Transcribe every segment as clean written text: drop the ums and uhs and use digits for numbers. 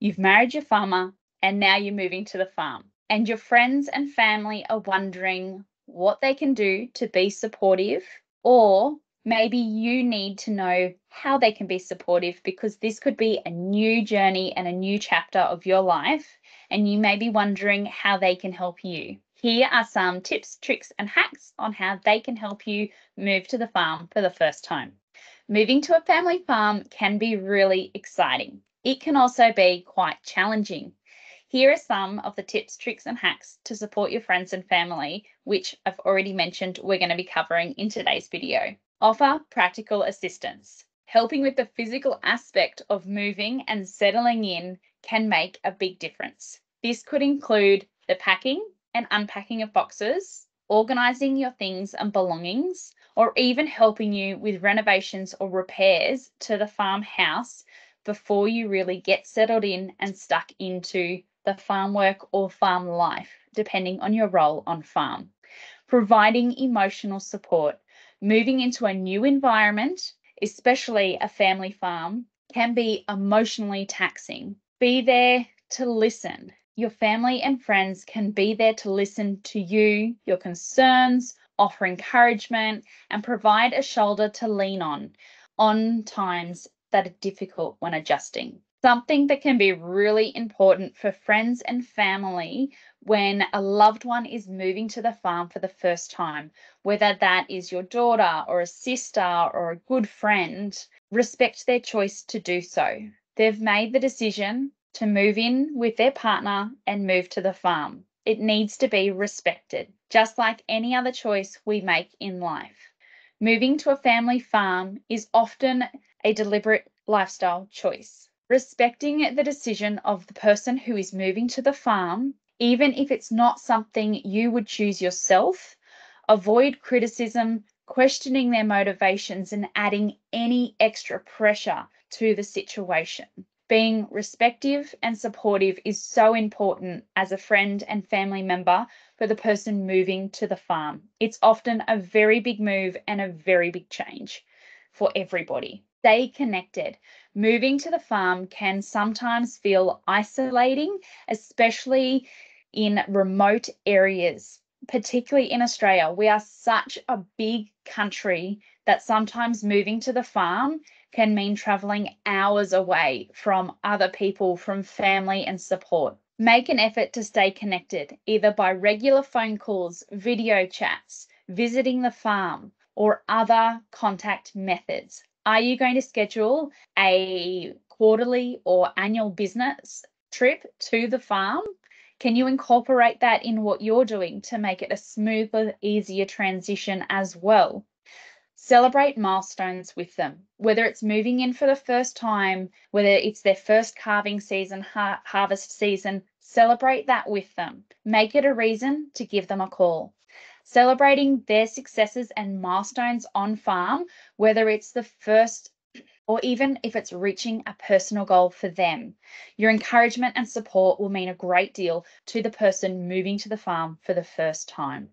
You've married your farmer and now you're moving to the farm. And your friends and family are wondering what they can do to be supportive, or maybe you need to know how they can be supportive because this could be a new journey and a new chapter of your life, and you may be wondering how they can help you. Here are some tips, tricks, and hacks on how they can help you move to the farm for the first time. Moving to a family farm can be really exciting. It can also be quite challenging. Here are some of the tips, tricks, and hacks to support your friends and family, which I've already mentioned we're going to be covering in today's video. Offer practical assistance. Helping with the physical aspect of moving and settling in can make a big difference. This could include the packing and unpacking of boxes, organizing your things and belongings, or even helping you with renovations or repairs to the farmhouse before you really get settled in and stuck into the farm work or farm life, depending on your role on farm. Providing emotional support. Moving into a new environment, especially a family farm, can be emotionally taxing. Be there to listen. Your family and friends can be there to listen to you, your concerns, offer encouragement, and provide a shoulder to lean on times that are difficult when adjusting. Something that can be really important for friends and family when a loved one is moving to the farm for the first time, whether that is your daughter or a sister or a good friend, respect their choice to do so. They've made the decision to move in with their partner and move to the farm. It needs to be respected, just like any other choice we make in life. Moving to a family farm is often a deliberate lifestyle choice. Respecting the decision of the person who is moving to the farm, even if it's not something you would choose yourself, avoid criticism, questioning their motivations, and adding any extra pressure to the situation. Being respectful and supportive is so important as a friend and family member for the person moving to the farm. It's often a very big move and a very big change for everybody. Stay connected. Moving to the farm can sometimes feel isolating, especially in remote areas, particularly in Australia. We are such a big country that sometimes moving to the farm can mean traveling hours away from other people, from family and support. Make an effort to stay connected, either by regular phone calls, video chats, visiting the farm, or other contact methods. Are you going to schedule a quarterly or annual business trip to the farm? Can you incorporate that in what you're doing to make it a smoother, easier transition as well? Celebrate milestones with them, whether it's moving in for the first time, whether it's their first calving season, harvest season, celebrate that with them. Make it a reason to give them a call. Celebrating their successes and milestones on farm, whether it's the first or even if it's reaching a personal goal for them. Your encouragement and support will mean a great deal to the person moving to the farm for the first time.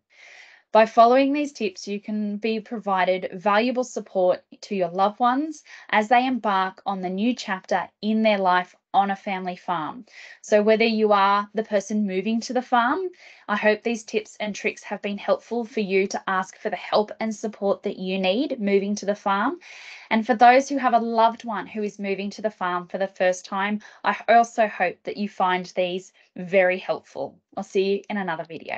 By following these tips, you can be provided valuable support to your loved ones as they embark on the new chapter in their life on a family farm. So whether you are the person moving to the farm, I hope these tips and tricks have been helpful for you to ask for the help and support that you need moving to the farm. And for those who have a loved one who is moving to the farm for the first time, I also hope that you find these very helpful. I'll see you in another video.